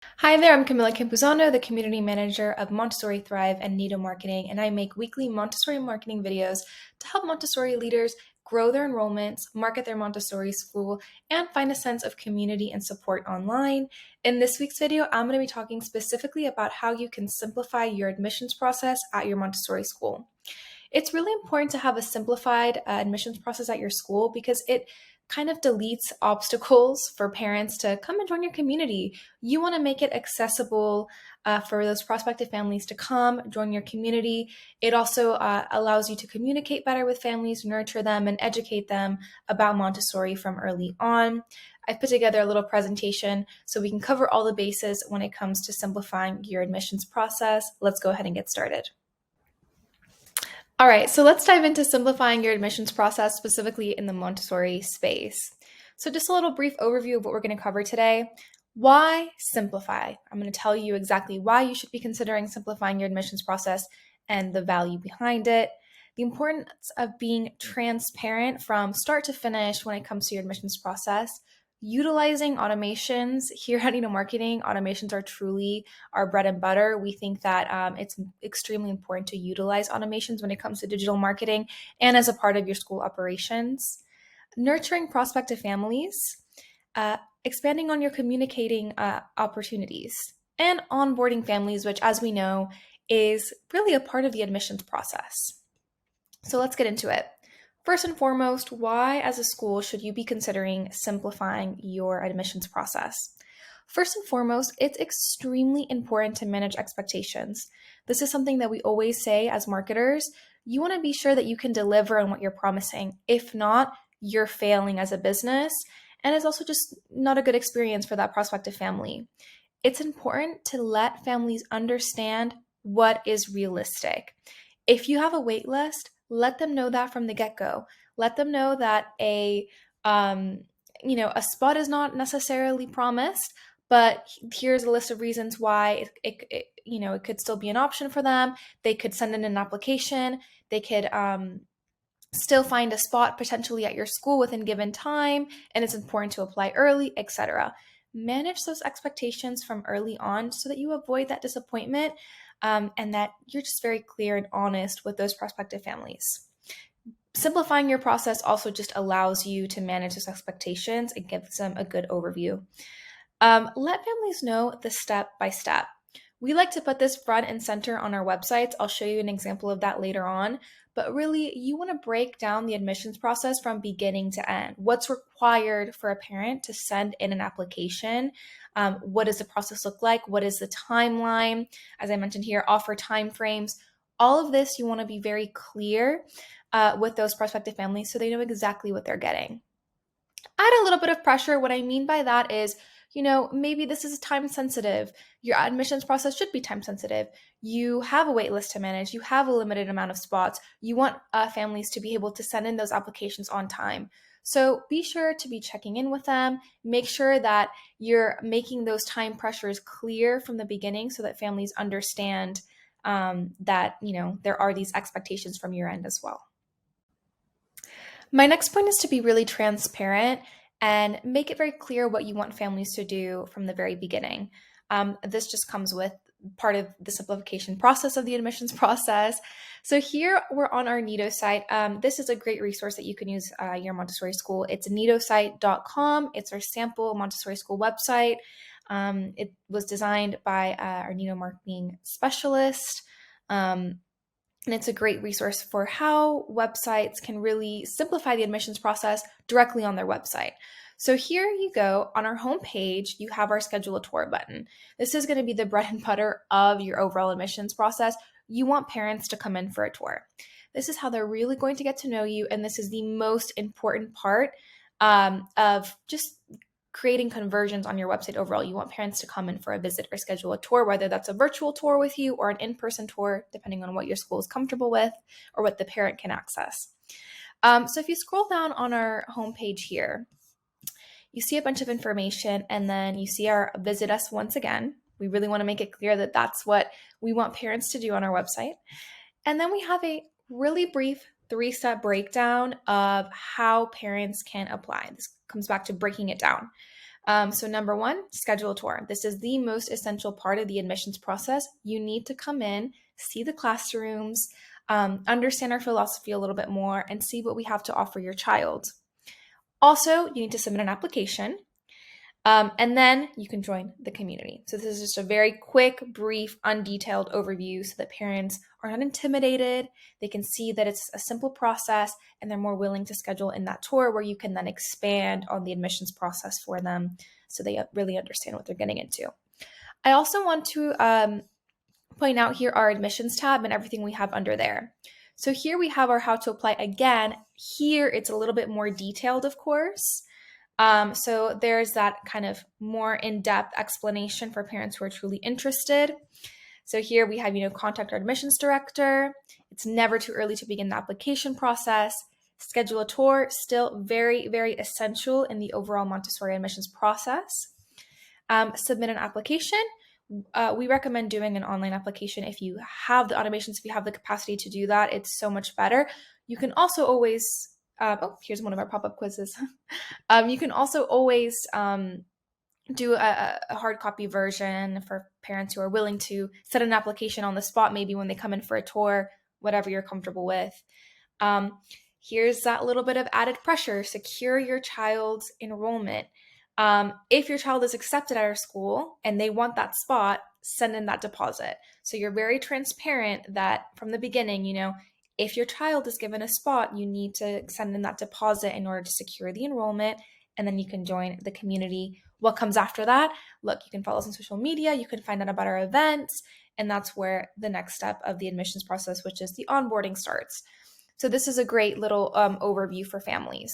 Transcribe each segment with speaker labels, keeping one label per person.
Speaker 1: Hi there, I'm Camila Campuzano, the Community Manager of Montessori Thrive and Nido Marketing, and I make weekly Montessori marketing videos to help Montessori leaders grow their enrollments, market their Montessori school, and find a sense of community and support online. In this week's video, I'm going to be talking specifically about how you can simplify your admissions process at your Montessori school. It's really important to have a simplified admissions process at your school because it kind of deletes obstacles for parents to come and join your community. You want to make it accessible for those prospective families to come, join your community. It also allows you to communicate better with families, nurture them, and educate them about Montessori from early on. I put together a little presentation so we can cover all the bases when it comes to simplifying your admissions process. Let's go ahead and get started. All right, so let's dive into simplifying your admissions process, specifically in the Montessori space. So just a little brief overview of what we're going to cover today. Why simplify? I'm going to tell you exactly why you should be considering simplifying your admissions process and the value behind it. The importance of being transparent from start to finish when it comes to your admissions process. Utilizing automations. Here at Nido Marketing, automations are truly our bread and butter. We think that it's extremely important to utilize automations when it comes to digital marketing and as a part of your school operations. Nurturing prospective families, expanding on your communicating opportunities, and onboarding families, which, as we know, is really a part of the admissions process. So let's get into it. First and foremost, why as a school should you be considering simplifying your admissions process? First and foremost, it's extremely important to manage expectations. This is something that we always say as marketers. You want to be sure that you can deliver on what you're promising. If not, you're failing as a business, and it's also just not a good experience for that prospective family. It's important to let families understand what is realistic. If you have a wait list, let them know that from the get-go. Let them know that a spot is not necessarily promised, but here's a list of reasons why it could still be an option for them. They could send in an application. They could still find a spot potentially at your school within given time, and it's important to apply early, etc. Manage those expectations from early on so that you avoid that disappointment and that you're just very clear and honest with those prospective families. Simplifying your process also just allows you to manage those expectations and gives them a good overview. Let families know the step by step. We like to put this front and center on our websites. I'll show you an example of that later on. But really, you want to break down the admissions process from beginning to end. What's required for a parent to send in an application? What does the process look like? What is the timeline? As I mentioned here, offer timeframes. All of this, you want to be very clear with those prospective families so they know exactly what they're getting. Add a little bit of pressure. What I mean by that is, maybe this is time sensitive. Your admissions process should be time sensitive. You have a wait list to manage. You have a limited amount of spots. You want families to be able to send in those applications on time. So be sure to be checking in with them. Make sure that you're making those time pressures clear from the beginning so that families understand that, there are these expectations from your end as well. My next point is to be really transparent and make it very clear what you want families to do from the very beginning. This just comes with part of the simplification process of the admissions process. So here we're on our Nido site. This is a great resource that you can use your Montessori school. It's nidosite.com. It's our sample Montessori school website. It was designed by our Nido marketing specialist. And it's a great resource for how websites can really simplify the admissions process directly on their website. So here you go. On our homepage, you have our schedule a tour button. This is going to be the bread and butter of your overall admissions process. You want parents to come in for a tour. This is how they're really going to get to know you, and this is the most important part of just creating conversions on your website overall. You want parents to come in for a visit or schedule a tour, whether that's a virtual tour with you or an in-person tour, depending on what your school is comfortable with or what the parent can access. So if you scroll down on our homepage here, you see a bunch of information, and then you see our visit us once again. We really want to make it clear that that's what we want parents to do on our website. And then we have a really brief 3-step breakdown of how parents can apply. This comes back to breaking it down. So number one, schedule a tour. This is the most essential part of the admissions process. You need to come in, see the classrooms, understand our philosophy a little bit more, and see what we have to offer your child. Also, you need to submit an application. And then you can join the community. So this is just a very quick, brief, undetailed overview so that parents are not intimidated. They can see that it's a simple process and they're more willing to schedule in that tour where you can then expand on the admissions process for them so they really understand what they're getting into. I also want to point out here our admissions tab and everything we have under there. So here we have our how to apply again. Here it's a little bit more detailed, of course. So there's that kind of more in-depth explanation for parents who are truly interested. So here we have, contact our admissions director. It's never too early to begin the application process. Schedule a tour, still very, very essential in the overall Montessori admissions process. Submit an application. We recommend doing an online application if you have the automations, if you have the capacity to do that. It's so much better. You can also always, here's one of our pop-up quizzes. You can also always do a hard copy version for parents who are willing to set an application on the spot, maybe when they come in for a tour, whatever you're comfortable with. Here's that little bit of added pressure. Secure your child's enrollment. If your child is accepted at our school and they want that spot, send in that deposit. So you're very transparent that from the beginning, if your child is given a spot, you need to send in that deposit in order to secure the enrollment, and then you can join the community. What comes after that? Look, you can follow us on social media, you can find out about our events, and that's where the next step of the admissions process, which is the onboarding, starts. So this is a great little overview for families.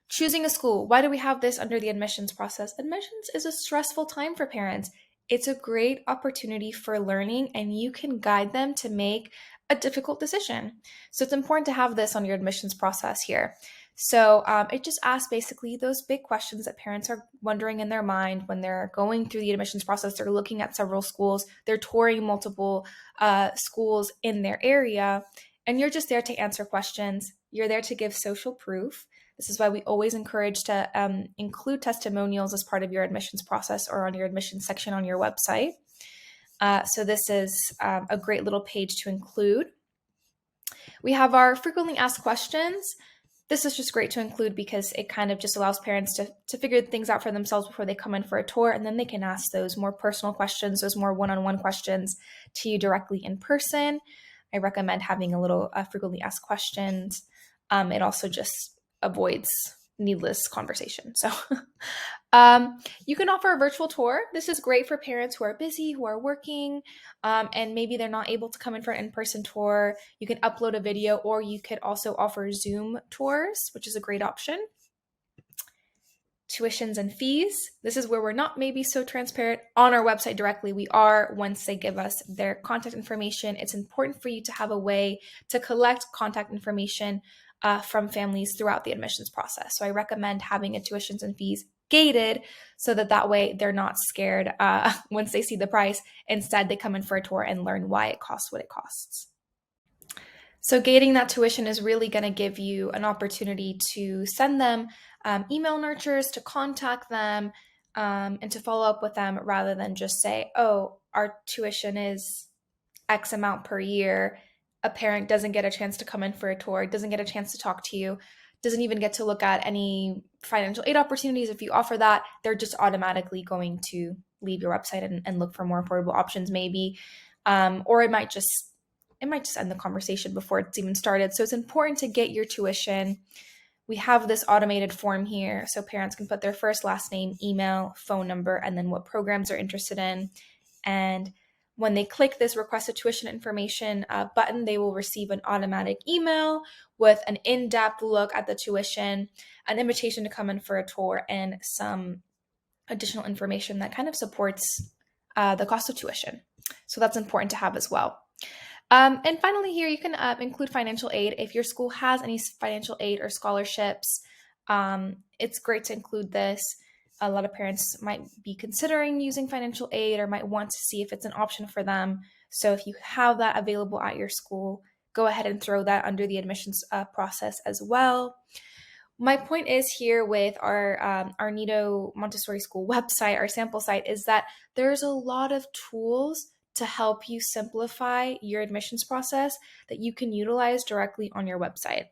Speaker 1: Choosing a school. Why do we have this under the admissions process? Admissions is a stressful time for parents. It's a great opportunity for learning, and you can guide them to make a difficult decision. So it's important to have this on your admissions process here. So it just asks basically those big questions that parents are wondering in their mind when they're going through the admissions process. They're looking at several schools, they're touring multiple schools in their area, and you're just there to answer questions. You're there to give social proof. This is why we always encourage to include testimonials as part of your admissions process or on your admissions section on your website. So this is a great little page to include. We have our frequently asked questions. This is just great to include because it kind of just allows parents to figure things out for themselves before they come in for a tour, and then they can ask those more personal questions, those more one-on-one questions to you directly in person. I recommend having a little frequently asked questions. It also just avoids needless conversation. So you can offer a virtual tour. This is great for parents who are busy, who are working, and maybe they're not able to come in for an in-person tour. You can upload a video, or you could also offer Zoom tours, which is a great option. Tuitions and fees. This is where we're not maybe so transparent. On our website directly, we are once they give us their contact information. It's important for you to have a way to collect contact information from families throughout the admissions process. So I recommend having a tuitions and fees gated so that way they're not scared once they see the price. Instead, they come in for a tour and learn why it costs what it costs. So gating that tuition is really going to give you an opportunity to send them email nurtures, to contact them, and to follow up with them rather than just say, oh, our tuition is X amount per year. A parent doesn't get a chance to come in for a tour, doesn't get a chance to talk to you, doesn't even get to look at any financial aid opportunities. If you offer that, they're just automatically going to leave your website and look for more affordable options maybe. Or it might just end the conversation before it's even started. So it's important to get your tuition. We have this automated form here so parents can put their first, last name, email, phone number, and then what programs they're interested in. And when they click this requested tuition information button, they will receive an automatic email with an in-depth look at the tuition, an invitation to come in for a tour, and some additional information that kind of supports the cost of tuition. So that's important to have as well. And finally here, you can include financial aid. If your school has any financial aid or scholarships, it's great to include this. A lot of parents might be considering using financial aid or might want to see if it's an option for them. So if you have that available at your school, go ahead and throw that under the admissions process as well. My point is here with our Nido Montessori School website, our sample site, is that there's a lot of tools to help you simplify your admissions process that you can utilize directly on your website.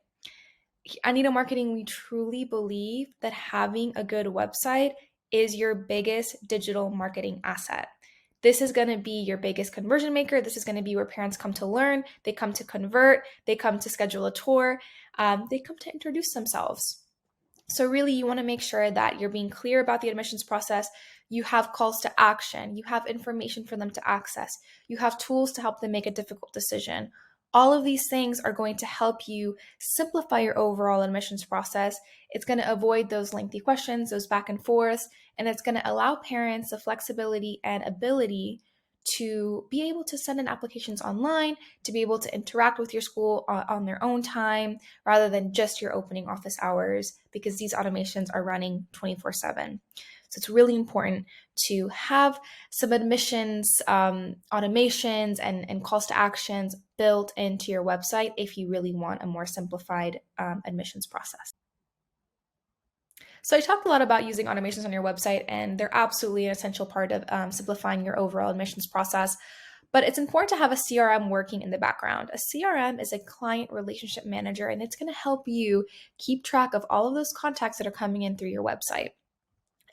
Speaker 1: At Nido Marketing, we truly believe that having a good website is your biggest digital marketing asset. This is going to be your biggest conversion maker. This is going to be where parents come to learn, they come to convert, they come to schedule a tour, they come to introduce themselves. So really, you want to make sure that you're being clear about the admissions process. You have calls to action. You have information for them to access. You have tools to help them make a difficult decision. All of these things are going to help you simplify your overall admissions process. It's going to avoid those lengthy questions, those back and forths, and it's going to allow parents the flexibility and ability to be able to send in applications online, to be able to interact with your school on their own time rather than just your opening office hours, because these automations are running 24/7. So it's really important to have some admissions automations and calls to actions built into your website if you really want a more simplified admissions process. So I talked a lot about using automations on your website, and they're absolutely an essential part of simplifying your overall admissions process. But it's important to have a CRM working in the background. A CRM is a client relationship manager, and it's going to help you keep track of all of those contacts that are coming in through your website.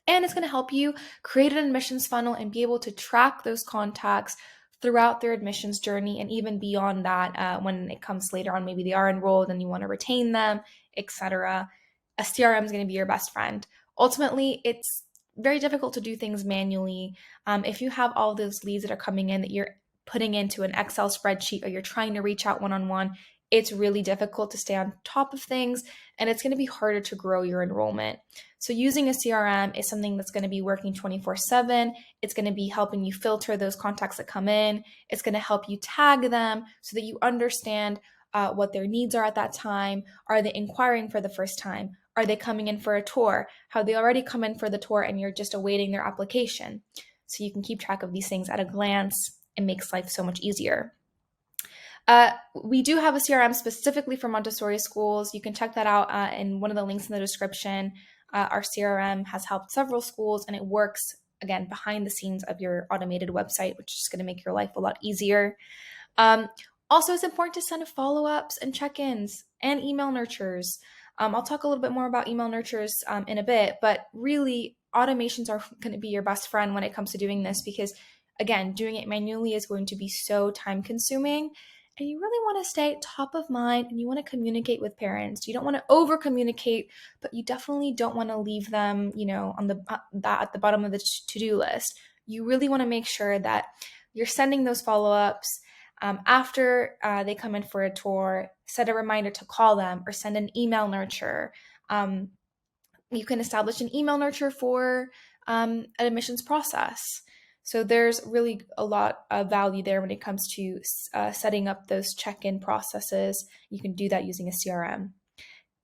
Speaker 1: And it's going to help you create an admissions funnel and be able to track those contacts throughout their admissions journey and even beyond that when it comes later on. Maybe they are enrolled and you want to retain them, etc. A CRM is going to be your best friend. Ultimately, it's very difficult to do things manually. If you have all those leads that are coming in that you're putting into an Excel spreadsheet or you're trying to reach out one-on-one, it's really difficult to stay on top of things, and it's going to be harder to grow your enrollment. So using a CRM is something that's going to be working 24/7. It's going to be helping you filter those contacts that come in. It's going to help you tag them so that you understand what their needs are at that time. Are they inquiring for the first time? Are they coming in for a tour? Have they already come in for the tour and you're just awaiting their application? So you can keep track of these things at a glance. It makes life so much easier. We do have a CRM specifically for Montessori schools. You can check that out in one of the links in the description. Our CRM has helped several schools, and it works, again, behind the scenes of your automated website, which is going to make your life a lot easier. Also, it's important to send follow-ups and check-ins and email nurtures. I'll talk a little bit more about email nurtures in a bit, but really, automations are going to be your best friend when it comes to doing this because, again, doing it manually is going to be so time-consuming. And you really want to stay top of mind and you want to communicate with parents. You don't want to over communicate, but you definitely don't want to leave them, on at the bottom of the to-do list. You really want to make sure that you're sending those follow-ups after they come in for a tour. Set a reminder to call them or send an email nurture. You can establish an email nurture for an admissions process. So there's really a lot of value there when it comes to setting up those check-in processes. You can do that using a CRM.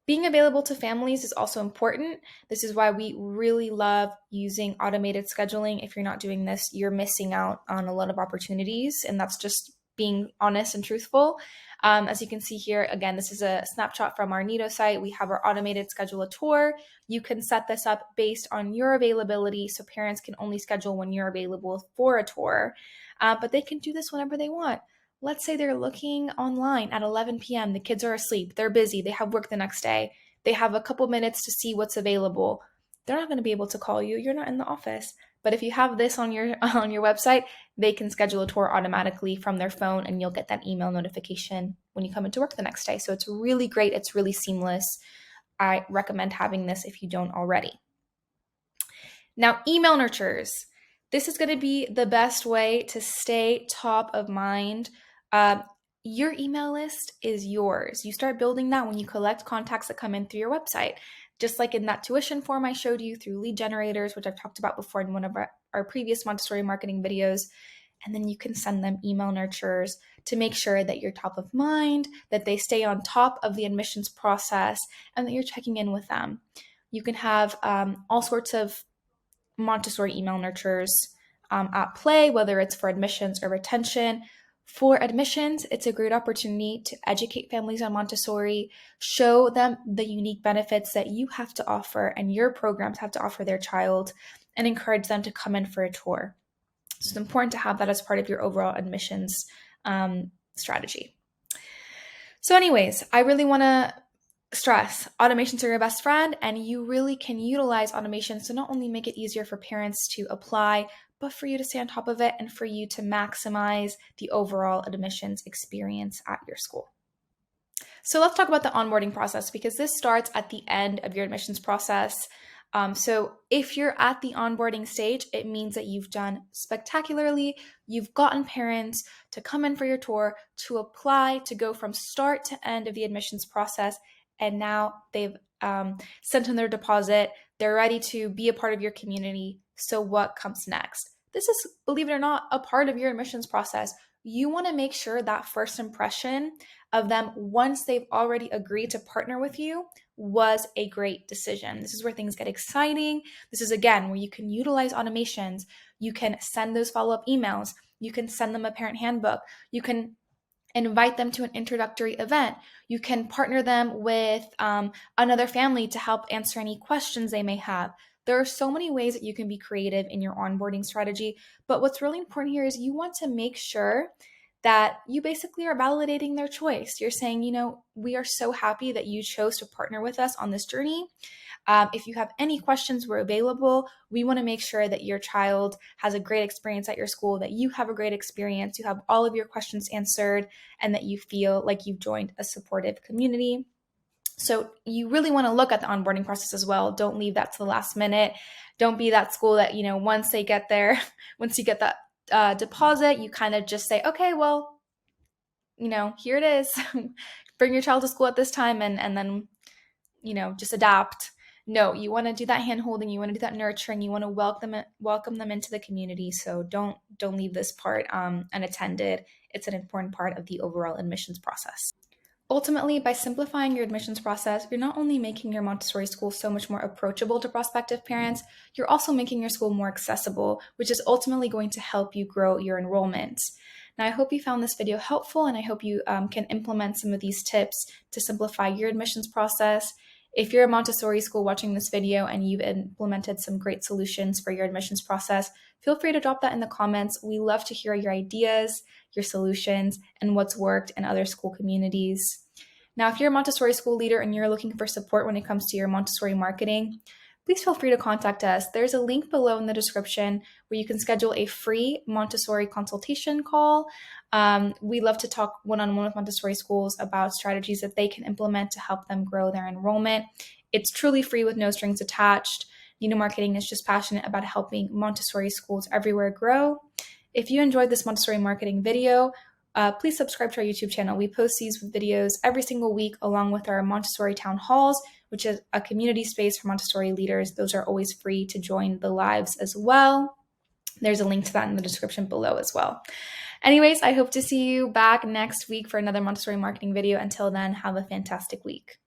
Speaker 1: Being available to families is also important. This is why we really love using automated scheduling. If you're not doing this, you're missing out on a lot of opportunities, and that's just being honest and truthful. As you can see here, again, this is a snapshot from our Nido site. We have our automated schedule a tour. You can set this up based on your availability, so parents can only schedule when you're available for a tour, but they can do this whenever they want. Let's say they're looking online at 11 p.m. The kids are asleep. They're busy. They have work the next day. They have a couple minutes to see what's available. They're not going to be able to call you. You're not in the office. But if you have this on your website, they can schedule a tour automatically from their phone, and you'll get that email notification when you come into work the next day. So it's really great. It's really seamless. I recommend having this if you don't already. Now, email nurtures. This is going to be the best way to stay top of mind. Your email list is yours. You start building that when you collect contacts that come in through your website. Just like in that tuition form I showed you through lead generators, which I've talked about before in one of our previous Montessori marketing videos. And then you can send them email nurtures to make sure that you're top of mind, that they stay on top of the admissions process, and that you're checking in with them. You can have all sorts of Montessori email nurtures at play, whether it's for admissions or retention. For admissions, it's a great opportunity to educate families on Montessori, show them the unique benefits that you have to offer and your programs have to offer their child, and encourage them to come in for a tour. So it's important to have that as part of your overall admissions strategy. So anyways, I really want to stress automations are your best friend, and you really can utilize automations to not only make it easier for parents to apply, but for you to stay on top of it and for you to maximize the overall admissions experience at your school. So let's talk about the onboarding process, because this starts at the end of your admissions process. So if you're at the onboarding stage, it means that you've done spectacularly. You've gotten parents to come in for your tour, to apply, to go from start to end of the admissions process. And now they've sent in their deposit. They're ready to be a part of your community. So what comes next? This is, believe it or not, a part of your admissions process. You want to make sure that first impression of them, once they've already agreed to partner with you, was a great decision. This is where things get exciting. This is, again, where you can utilize automations. You can send those follow-up emails. You can send them a parent handbook. You can invite them to an introductory event. You can partner them with another family to help answer any questions they may have. There are so many ways that you can be creative in your onboarding strategy, but what's really important here is you want to make sure that you basically are validating their choice. You're saying, we are so happy that you chose to partner with us on this journey. If you have any questions, we're available. We want to make sure that your child has a great experience at your school, that you have a great experience, you have all of your questions answered, and that you feel like you've joined a supportive community. So you really want to look at the onboarding process as well. Don't leave that to the last minute. Don't be that school that, once they get there, once you get that deposit, you kind of just say, okay, well, here it is. Bring your child to school at this time and then, just adapt. No, you want to do that hand holding. You want to do that nurturing. You want to welcome them into the community. So don't leave this part unattended. It's an important part of the overall admissions process. Ultimately, by simplifying your admissions process, you're not only making your Montessori school so much more approachable to prospective parents, you're also making your school more accessible, which is ultimately going to help you grow your enrollments. Now, I hope you found this video helpful, and I hope you can implement some of these tips to simplify your admissions process. If you're a Montessori school watching this video and you've implemented some great solutions for your admissions process, feel free to drop that in the comments. We love to hear your ideas, your solutions, and what's worked in other school communities. Now, if you're a Montessori school leader and you're looking for support when it comes to your Montessori marketing, please feel free to contact us. There's a link below in the description where you can schedule a free Montessori consultation call. We love to talk one-on-one with Montessori schools about strategies that they can implement to help them grow their enrollment. It's truly free with no strings attached. Nido Marketing is just passionate about helping Montessori schools everywhere grow. If you enjoyed this Montessori marketing video, please subscribe to our YouTube channel. We post these videos every single week along with our Montessori Town Halls, which is a community space for Montessori leaders. Those are always free to join the lives as well. There's a link to that in the description below as well. Anyways, I hope to see you back next week for another Montessori marketing video. Until then, have a fantastic week.